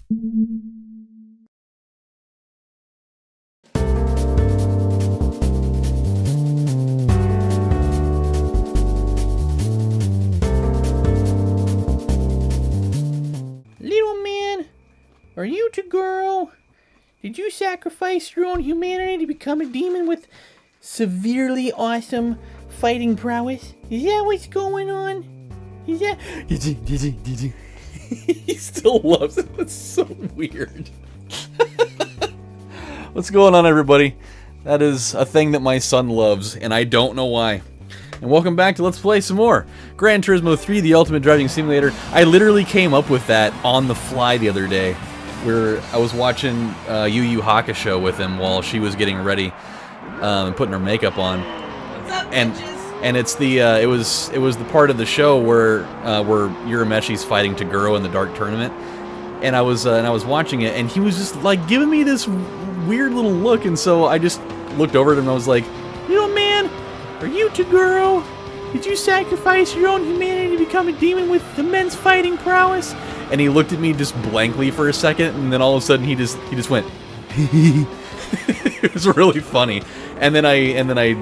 Little man, are you the girl? Did you sacrifice your own humanity to become a demon with severely awesome fighting prowess? Is that what's going on? Is that... He still loves it. That's so weird. What's going on, everybody? That is a thing that my son loves, and I don't know why. And welcome back to Let's Play some more Gran Turismo 3, the Ultimate Driving Simulator. I literally came up with that on the fly the other day, where I was watching Yu Yu Hakusho with him while she was getting ready and putting her makeup on. What's up, and bitches? and it's the it was the part of the show where Urameshi's fighting Toguro in the Dark Tournament, and I was watching it, and he was just like giving me this weird little look, and so I just looked over at him and I was like, "Little man, are you Toguro? Did you sacrifice your own humanity to become a demon with immense fighting prowess?" And he looked at me just blankly for a second, and then all of a sudden he just went. It was really funny. And then I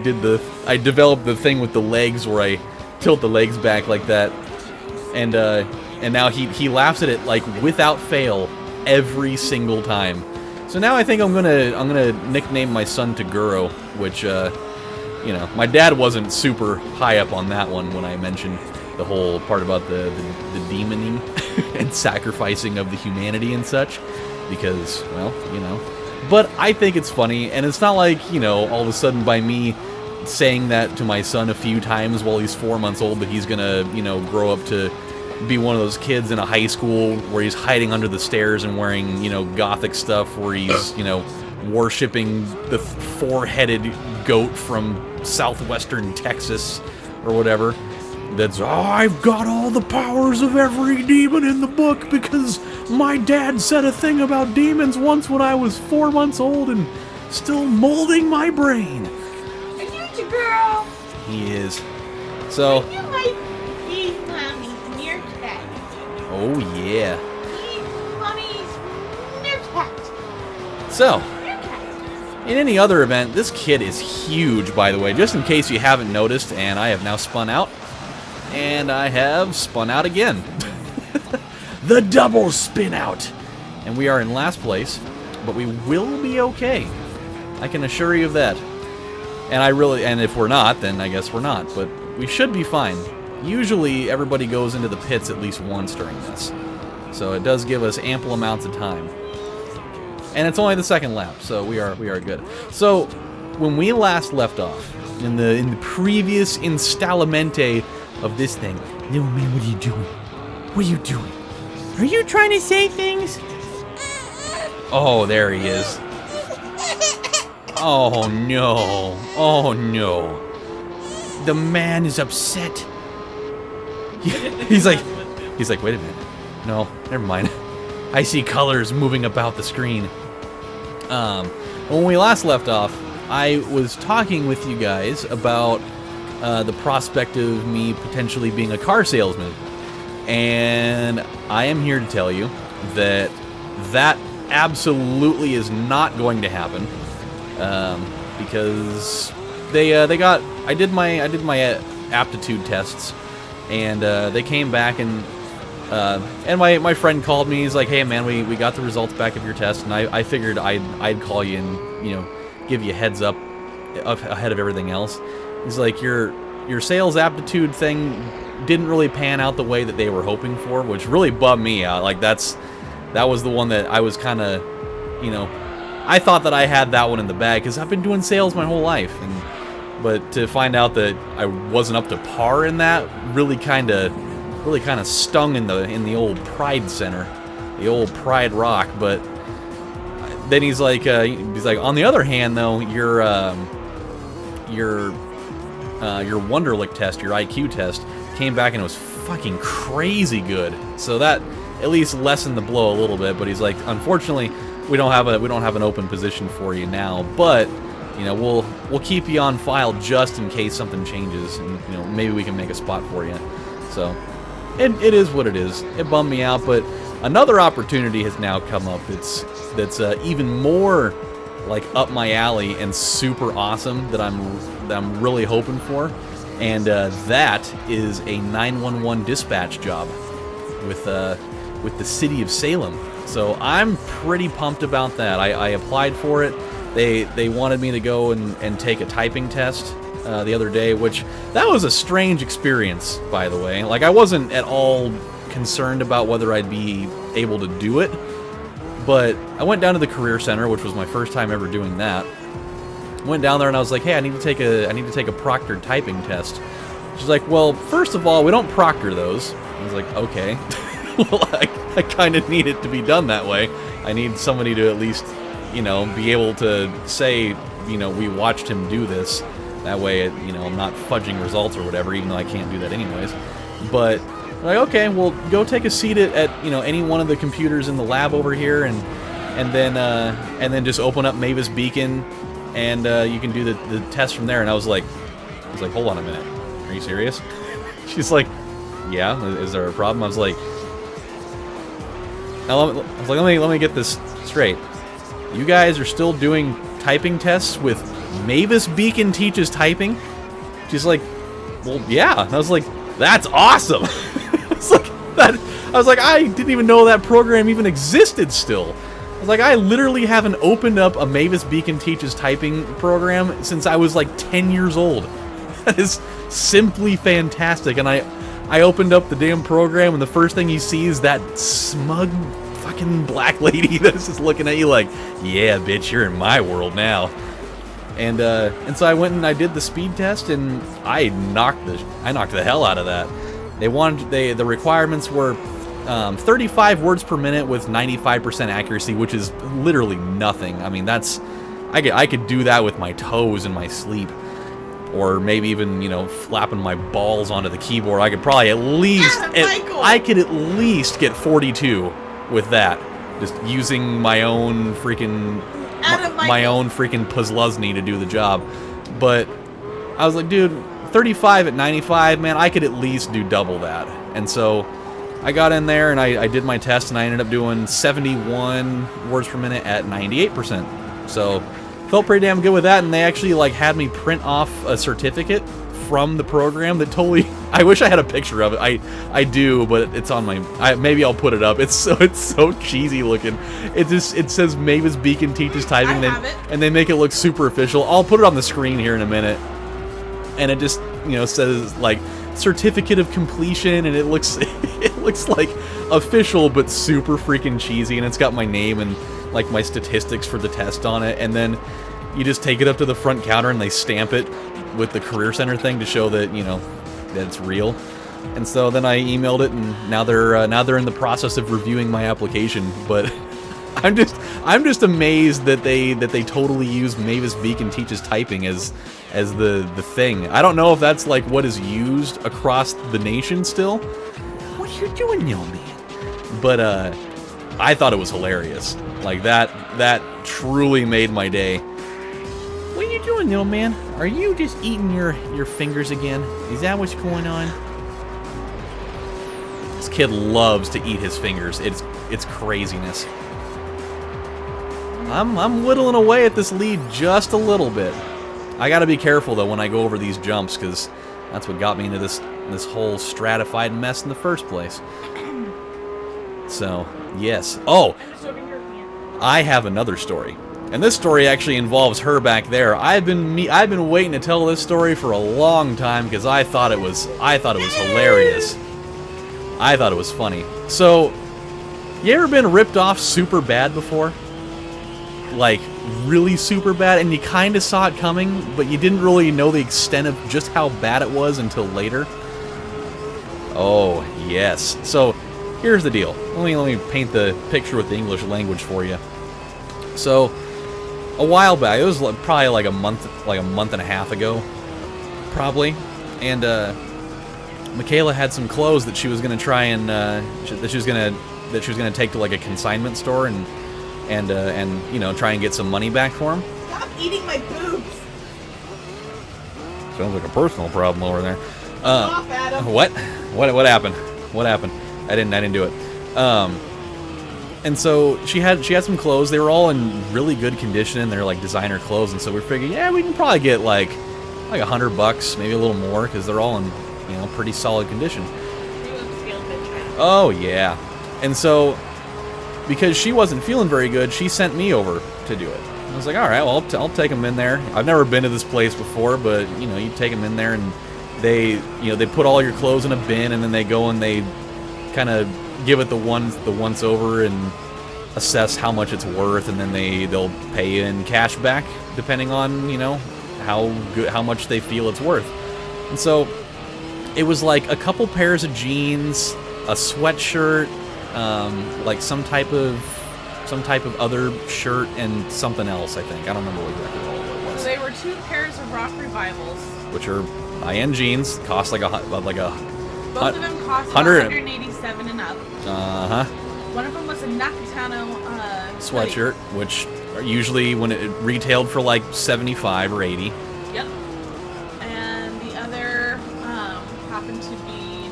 developed the thing with the legs where I tilt the legs back like that, and now he laughs at it like without fail every single time. So now I think I'm gonna nickname my son Toguro, which you know, my dad wasn't super high up on that one when I mentioned the whole part about the demoning and sacrificing of the humanity and such, because, well, you know. But I think it's funny, and it's not like, you know, all of a sudden by me saying that to my son a few times while he's 4 months old that he's gonna, you know, grow up to be one of those kids in a high school where he's hiding under the stairs and wearing, you know, gothic stuff, where he's, you know, worshipping the four-headed goat from southwestern Texas or whatever. That's, "Oh, I've got all the powers of every demon in the book because my dad said a thing about demons once when I was 4 months old and still molding my brain." Are you the girl? He is. So, You might be mommy's meerkat. oh yeah. He's mommy's meerkat. So, Meerkat. in any other event, this kid is huge, by the way, just in case you haven't noticed, and I have now spun out. And I have spun out again. The double spin out. And we are in last place, but we will be okay. I can assure you of that. And if we're not, then I guess we're not, but we should be fine. Usually everybody goes into the pits at least once during this, so it does give us ample amounts of time. And it's only the second lap, so we are good. So when we last left off in the previous installamente of this thing, little man, what are you doing? What are you doing? Are you trying to say things? Oh, there he is. Oh no. Oh no. The man is upset. He's like, wait a minute. No, never mind. I see colors moving about the screen. When we last left off, I was talking with you guys about the prospect of me potentially being a car salesman. And I am here to tell you that that absolutely is not going to happen, because I did my aptitude tests, and they came back, and my friend called me. He's like, "Hey man, we got the results back of your test," and I figured I'd call you and, you know, give you a heads up ahead of everything else. He's like, your sales aptitude thing didn't really pan out the way that they were hoping for, which really bummed me out. Like, that was the one that I was kind of, you know, I thought that I had that one in the bag because I've been doing sales my whole life, but to find out that I wasn't up to par in that really kind of stung in the old pride center, the old pride rock. But then he's like, on the other hand though, your Wonderlic test, your IQ test, came back and it was fucking crazy good. So that at least lessened the blow a little bit. But he's like, unfortunately, we don't have an open position for you now. But, you know, we'll keep you on file just in case something changes, and, you know, maybe we can make a spot for you. So it is what it is. It bummed me out, but another opportunity has now come up that's even more like up my alley and super awesome that I'm really hoping for, and that is a 911 dispatch job with the city of Salem. So I'm pretty pumped about that. I applied for it. They wanted me to go and take a typing test the other day, which that was a strange experience, by the way. Like, I wasn't at all concerned about whether I'd be able to do it, but I went down to the career center, which was my first time ever doing that. Went down there and I was like, hey, I need to take a proctored typing test. She's like, well, first of all, we don't proctor those. I was like, okay. Well, I kind of need it to be done that way. I need somebody to at least, be able to say, we watched him do this. That way, I'm not fudging results or whatever, even though I can't do that anyways. But, like, okay, well, go take a seat at any one of the computers in the lab over here, and then just open up Mavis Beacon, and you can do the test from there. And I was like, hold on a minute. Are you serious? She's like, yeah, is there a problem? I was like, let me get this straight. You guys are still doing typing tests with Mavis Beacon teaches typing? She's like, well, yeah. And I was like, that's awesome. I was like, I didn't even know that program even existed still. I was like, I literally haven't opened up a Mavis Beacon teaches typing program since I was like 10 years old. That is simply fantastic. And I opened up the damn program, and the first thing you see is that smug fucking black lady that's just looking at you like, yeah, bitch, you're in my world now. And so I went and I did the speed test, and I knocked the hell out of that. The requirements were 35 words per minute with 95% accuracy, which is literally nothing. I mean, I could do that with my toes in my sleep. Or maybe even, flapping my balls onto the keyboard. I could probably at least get 42 with that. Just using my own freaking puzzluzny to do the job. But I was like, dude, 35 at 95, man, I could at least do double that. And so I got in there and I did my test, and I ended up doing 71 words per minute at 98%. So felt pretty damn good with that, and they actually had me print off a certificate from the program that totally. I wish I had a picture of it. I do, but it's on my. Maybe I'll put it up. It's so cheesy looking. It says Mavis Beacon teaches typing, and they make it look super official. I'll put it on the screen here in a minute, and it just says certificate of completion, and it looks like official but super freaking cheesy, and it's got my name and my statistics for the test on it, and then you just take it up to the front counter and they stamp it with the career center thing to show that that it's real. And so then I emailed it, and now they're in the process of reviewing my application. But I'm just amazed that they totally use Mavis Beacon teaches typing as the thing. I don't know if that's what is used across the nation still. What are you doing, young man? But I thought it was hilarious. That truly made my day. What are you doing, little man? Are you just eating your fingers again? Is that what's going on? This kid loves to eat his fingers. It's craziness. I'm whittling away at this lead just a little bit. I gotta be careful though when I go over these jumps, because that's what got me into this whole stratified mess in the first place. So, yes. Oh, I have another story. And this story actually involves her back there. I've been waiting to tell this story for a long time because I thought it was hilarious. I thought it was funny. So, you ever been ripped off super bad before? Really super bad, and you kind of saw it coming, but you didn't really know the extent of just how bad it was until later? Oh, yes. So, here's the deal. Let me paint the picture with the English language for you. So, a while back, it was probably a month and a half ago, probably, and Michaela had some clothes that she was gonna try and that she was gonna take to a consignment store and try and get some money back for him. Stop eating my boobs. Sounds like a personal problem over there. Stop, Adam. What happened? What happened? I didn't do it. And so she had some clothes. They were all in really good condition. They're like designer clothes, and so we're figuring, yeah, we can probably get like $100, maybe a little more, because they're all in pretty solid condition. Oh yeah. And so because she wasn't feeling very good, she sent me over to do it. I was like, all right, well, I'll take them in there. I've never been to this place before, but you take them in there, and they put all your clothes in a bin, and then they go and they kind of give it the once over and assess how much it's worth, and then they'll pay you in cash back depending on how much they feel it's worth. And so it was like a couple pairs of jeans, a sweatshirt, like some type of other shirt, and something else. I think I don't remember exactly what it was. So they were 2 pairs of Rock Revivals, which are high-end jeans, cost like a both of them cost $187 and up. One of them was a Nakatano sweatshirt, which are usually when it retailed for like $75 or $80. Yep. And the other happened to be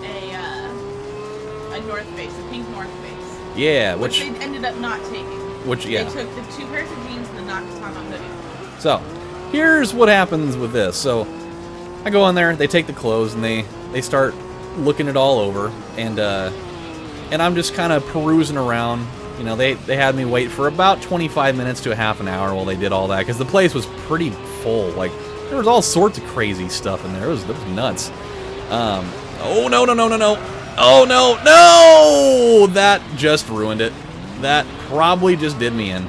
a North Face, a pink North Face. Yeah, which they ended up not taking. Yeah. They took the 2 pairs of jeans and the Nakatano hoodie. So, here's what happens with this. So, I go in there, they take the clothes, and they start looking it all over, and I'm just kind of perusing around. They had me wait for about 25 minutes to a half an hour while they did all that, because the place was pretty full. Like, there was all sorts of crazy stuff in there. It was nuts. Oh, no. Oh, no! That just ruined it. That probably just did me in.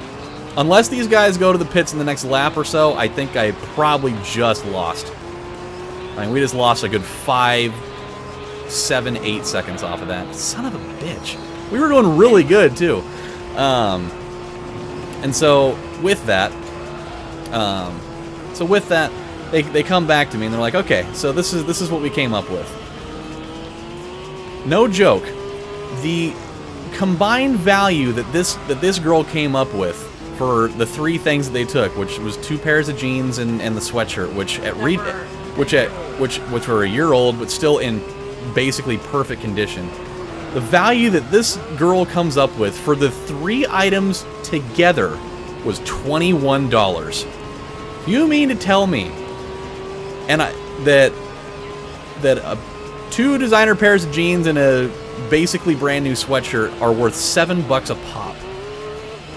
Unless these guys go to the pits in the next lap or so, I think I probably just lost. I mean, we just lost a good 5, 7, 8 seconds off of that. Son of a bitch. We were doing really good, too. And so, with that, they come back to me, and they're like, okay, so this is what we came up with. No joke. The combined value that this girl came up with for the 3 things that they took, which was 2 pairs of jeans and the sweatshirt, which were a year old but still in basically perfect condition. The value that this girl comes up with for the 3 items together was $21. You mean to tell me, that 2 designer pairs of jeans and a basically brand new sweatshirt are worth $7 a pop?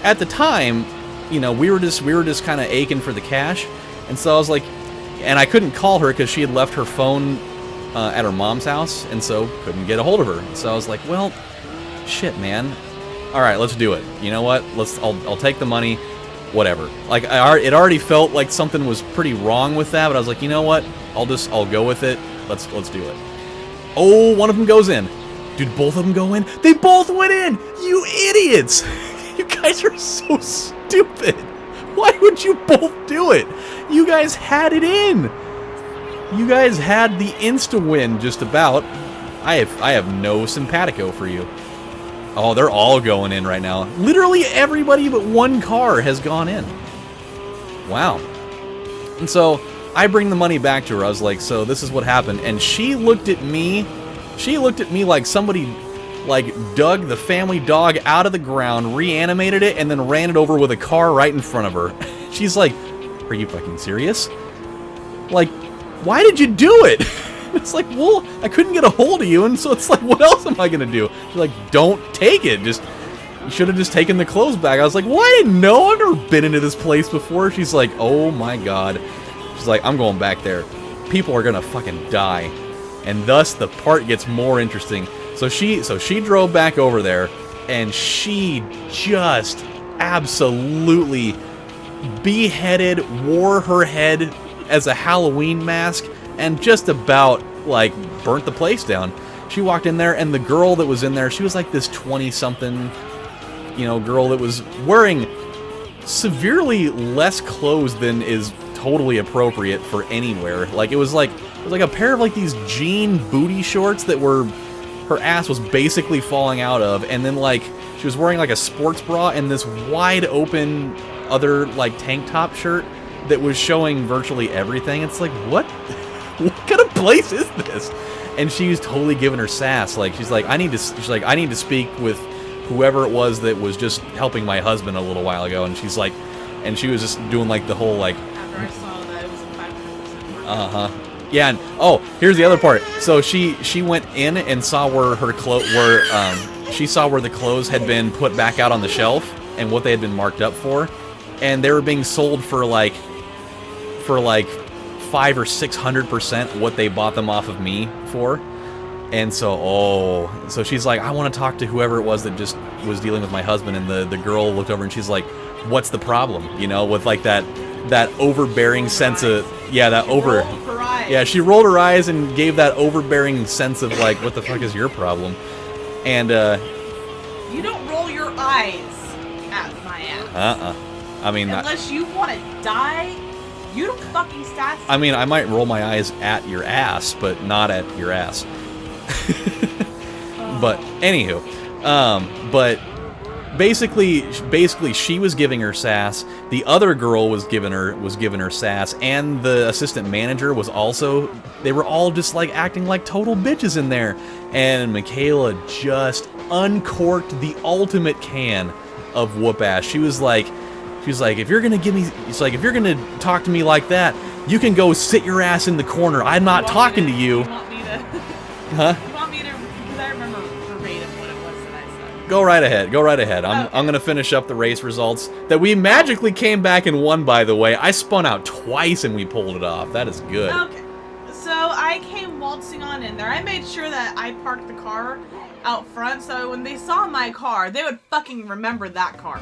At the time, we were just kind of aching for the cash, and so I was like, and I couldn't call her because she had left her phone at her mom's house, and so couldn't get a hold of her. So I was like, well, shit, man. All right, let's do it. You know what? I'll take the money, whatever. Like it already felt like something was pretty wrong with that, but I was like, you know what? I'll go with it. Let's do it. Oh, one of them goes in. Did both of them go in? They both went in! You idiots! You guys are so stupid! Why would you both do it? You guys had it in! You guys had the insta-win, just about. I have no simpatico for you. Oh, they're all going in right now. Literally everybody but one car has gone in. Wow. And so, I bring the money back to her. I was like, so this is what happened. And she looked at me like somebody dug the family dog out of the ground, reanimated it, and then ran it over with a car right in front of her. She's like, are you fucking serious? Like, why did you do it? It's like, well, I couldn't get a hold of you, and so it's like, what else am I gonna do? She's like, don't take it. You should have just taken the clothes back. I was like, well, I didn't know. I've never been into this place before. She's like, oh my god. She's like, I'm going back there. People are gonna fucking die. And thus, the part gets more interesting. So she drove back over there, and she just absolutely beheaded, wore her head as a Halloween mask, and just about, burnt the place down. She walked in there, and the girl that was in there, she was like this 20-something, girl that was wearing severely less clothes than is totally appropriate for anywhere. It was like a pair of these jean booty shorts that her ass was basically falling out of, and then she was wearing a sports bra and this wide open other tank top shirt that was showing virtually everything. It's like, what kind of place is this? And she's totally giving her sass. She's like, I need to speak with whoever it was that was just helping my husband a little while ago, and she's like, and she was just doing like the whole like. After I saw that it was a 500%. Yeah, and oh, here's the other part. So she went in and saw where her she saw where the clothes had been put back out on the shelf and what they had been marked up for, and they were being sold for like 500 or 600% what they bought them off of me for. And so, so she's like, I want to talk to whoever it was that just was dealing with my husband. And the girl looked over and she's like, what's the problem? You know, with like that overbearing sense of, yeah, she rolled her eyes and gave that overbearing sense of like, what the fuck is your problem? And, you don't roll your eyes at my ass. I mean, unless you want to die, you don't fucking sass. I mean, I might roll my eyes at your ass, but not at your ass. But anywho, but basically she was giving her sass. The other girl was giving her sass, and the assistant manager was also. They were all just like acting like total bitches in there. And Michaela just uncorked the ultimate can of whoop ass. She was like, if you're gonna if you're gonna talk to me like that, you can go sit your ass in the corner. I'm not talking to you. You want me to? Huh? You want me to? Because I remember verbatim what it was that I said. Go right ahead. I'm gonna finish up the race results that we magically came back and won. By the way, I spun out twice and we pulled it off. That is good. Okay. So I came waltzing on in there. I made sure that I parked the car out front, so when they saw my car, they would fucking remember that car.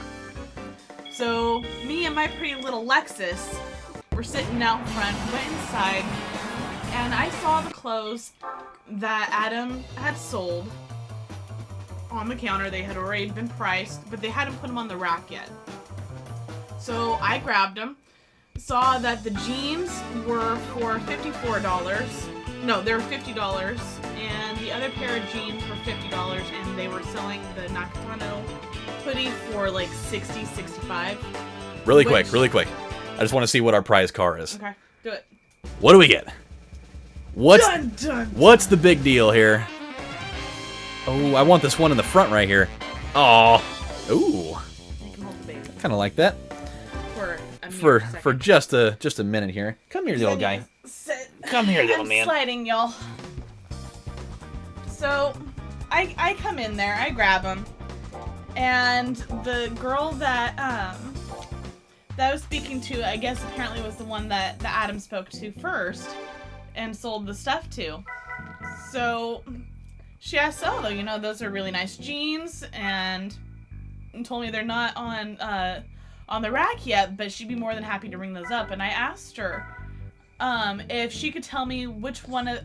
So me and my pretty little Lexus were sitting out front, went inside, and I saw the clothes that Adam had sold on the counter. They had already been priced, but they hadn't put them on the rack yet. So I grabbed them, saw that the jeans were for $54. No, they were $50, and the other pair of jeans were $50, and they were selling the Nakatano hoodie for like $60, $65. Really quick. I just want to see what our prize car is. Okay, do it. What do we get? What's the big deal here? Oh, I want this one in the front right here. Oh, ooh. You can hold the baby Kind of like that. For just a minute here. Come here, little guy. Come here, little man. Sliding, y'all. So, I come in there, I grab him, and the girl that I was speaking to, I guess apparently was the one that Adam spoke to first and sold the stuff to. So she asked, oh, you know, those are really nice jeans, and told me they're not on the rack yet, but she'd be more than happy to ring those up. And I asked her if she could tell me which one of,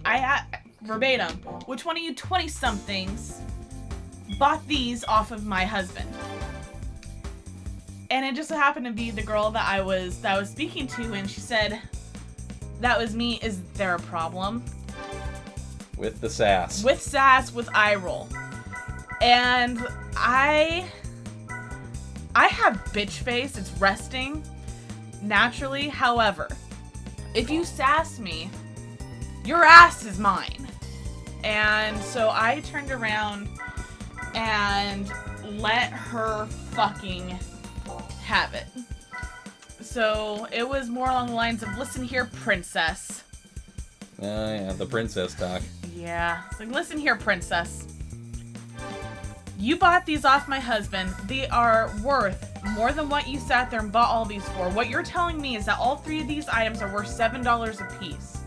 verbatim, which one of you 20-somethings bought these off of my husband. And it just so happened to be the girl that I was speaking to, and she said, that was me. Is there a problem? With the sass. With sass, with eye roll. And I have bitch face. It's resting naturally. However, if you sass me, your ass is mine. And so I turned around and let her fucking have it. So it was more along the lines of, listen here, princess. Oh, yeah, the princess talk. Yeah. It's like, listen here, princess. You bought these off my husband. They are worth more than what you sat there and bought all these for. What you're telling me is that all three of these items are worth $7 a piece.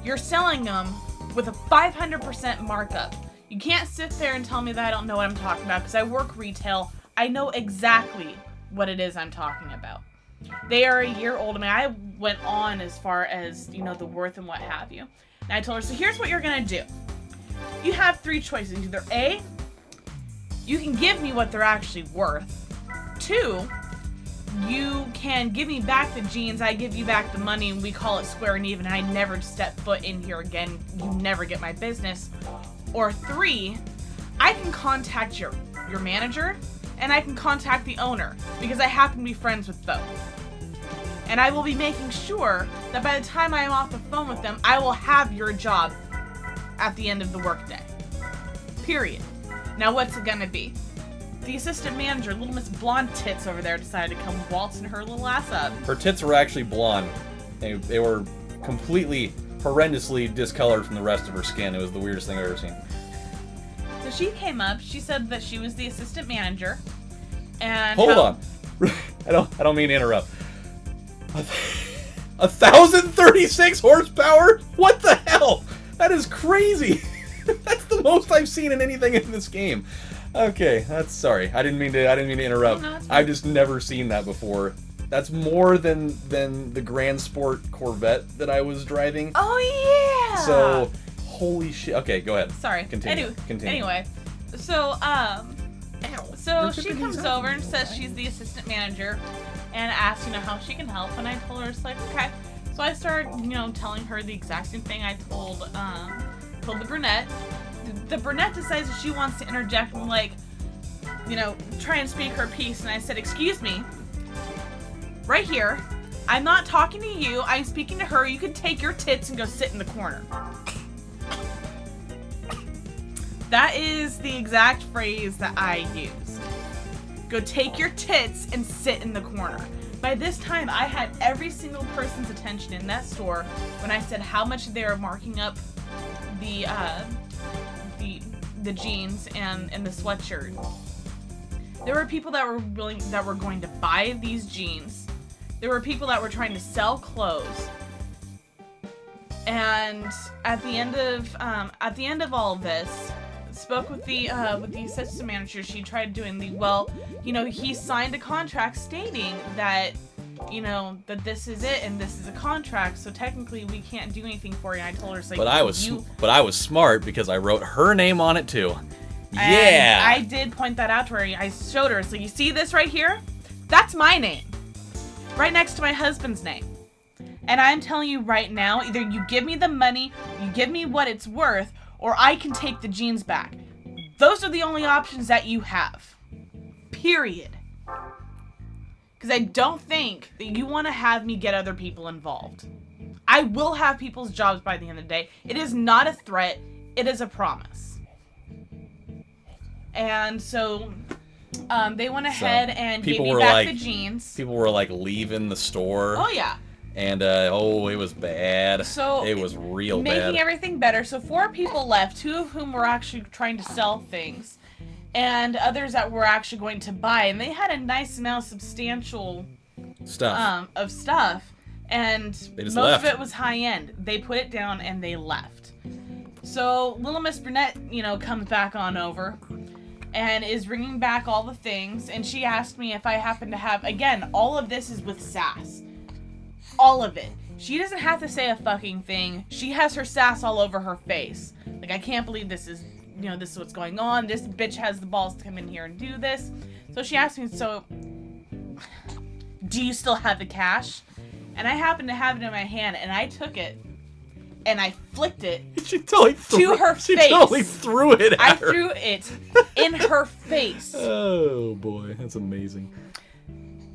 You're selling them with a 500% markup. You can't sit there and tell me that I don't know what I'm talking about, because I work retail. I know exactly what it is I'm talking about. They are a year old. I mean, I went on as far as, you know, the worth and what have you. And I told her, so here's what you're going to do. You have three choices. Either A, you can give me what they're actually worth. 2, you can give me back the jeans, I give you back the money, and we call it square and even, and I never step foot in here again. You never get my business. Or 3, I can contact your manager, and I can contact the owner, because I happen to be friends with both. And I will be making sure that by the time I am off the phone with them, I will have your job at the end of the workday. Period. Now, what's it gonna be? the assistant manager, little Miss Blonde Tits over there, decided to come waltzing her little ass up. Her tits were actually blonde. They were completely, horrendously discolored from the rest of her skin. It was the weirdest thing I've ever seen. So she came up. She said that she was the assistant manager. And Hold on. I don't mean to interrupt. 1,036 horsepower? What the hell? That is crazy. That's the most I've seen in anything in this game. Okay, that's sorry. I didn't mean to interrupt. No, it's fine. I've just never seen that before. That's more than the Grand Sport Corvette that I was driving. Oh yeah. So, holy shit. Okay, go ahead. Sorry. Continue. Anyway, so so You're she flipping comes these off. over and says she's the assistant manager, and asks how she can help. And I told her, it's like, okay. So I started telling her the exact same thing I told the brunette. The brunette decides that she wants to interject and try and speak her piece. And I said, excuse me, right here. I'm not talking to you. I'm speaking to her. You can take your tits and go sit in the corner. That is the exact phrase that I used. Go take your tits and sit in the corner. By this time, I had every single person's attention in that store when I said how much they were marking up the jeans and the sweatshirt. There were people that were going to buy these jeans. There were people that were trying to sell clothes. And at the end of all of this, spoke with the assistant manager. She tried doing he signed a contract stating that that this is it and this is a contract, so technically we can't do anything for you. And I told her, But I was smart because I wrote her name on it too. And Yeah. I did point that out to her. I showed her. So you see this right here? That's my name. Right next to my husband's name. And I'm telling you right now, either you give me the money, you give me what it's worth, or I can take the jeans back. Those are the only options that you have. Period. Because I don't think that you want to have me get other people involved. I will have people's jobs by the end of the day. It is not a threat. It is a promise. And so they went ahead and gave me back the jeans. People were leaving the store. Oh, yeah. And it was bad. So it was real bad. Making everything better. So 4 people left, 2 of whom were actually trying to sell things, and others that were actually going to buy. And they had a nice amount of substantial stuff. Of stuff, and Most of it was high end. They put it down and they left. So little Miss Burnett, comes back on over and is bringing back all the things. And she asked me if I happen to have, again, all of this is with sass. All of it. She doesn't have to say a fucking thing. She has her sass all over her face. I can't believe this is what's going on. This bitch has the balls to come in here and do this. So she asked me, so, do you still have the cash? And I happened to have it in my hand, and I took it, and I flicked it She totally to her face. She totally threw it at I her. threw it in her face. Oh, boy. That's amazing.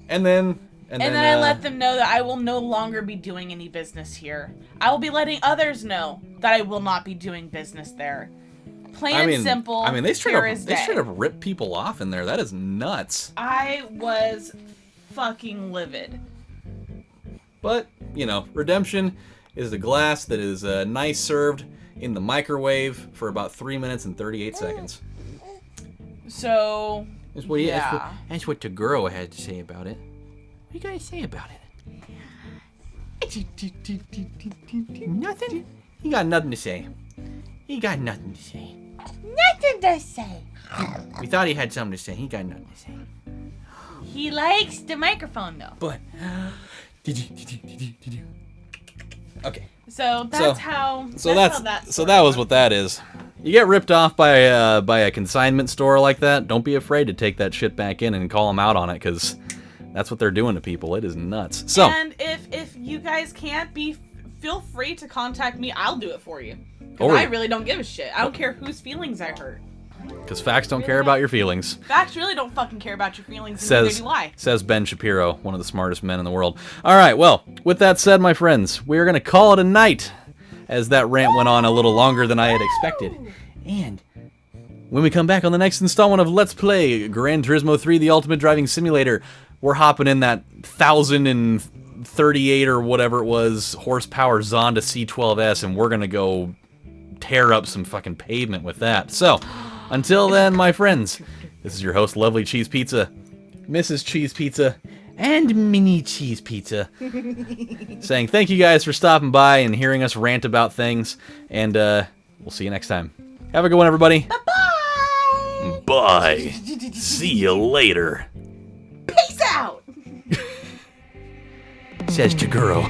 And then I let them know that I will no longer be doing any business here. I will be letting others know that I will not be doing business there. Plain and simple. They straight up rip people off in there. That is nuts. I was fucking livid. But, redemption is the glass that is nice served in the microwave for about 3 minutes and 38 seconds. So, That's what Taguro had to say about it. What do you guys say about it? Nothing? He got nothing to say. Nothing to say. We thought he had something to say. He got nothing to say. he likes the microphone though. But, did you? Okay. So that's how. That was what that is. You get ripped off by a consignment store like that, don't be afraid to take that shit back in and call them out on it, because that's what they're doing to people. It is nuts. So. And if you guys can't feel free to contact me. I'll do it for you. Because I really don't give a shit. I don't care whose feelings I hurt. Because facts don't care about your feelings. Facts really don't fucking care about your feelings, and neither do I. Says Ben Shapiro, one of the smartest men in the world. All right, well, with that said, my friends, we're going to call it a night, as that rant went on a little longer than I had expected. And when we come back on the next installment of Let's Play Gran Turismo 3, the Ultimate Driving Simulator. We're hopping in that 1,038 or whatever it was horsepower Zonda C12S, and we're gonna go tear up some fucking pavement with that. So, until then, my friends, this is your host, Lovely Cheese Pizza, Mrs. Cheese Pizza, And mini cheese pizza. saying thank you guys for stopping by and hearing us rant about things, and we'll see you next time. Have a good one, everybody. Bye. Bye. See you later. Peace out. Says to girl.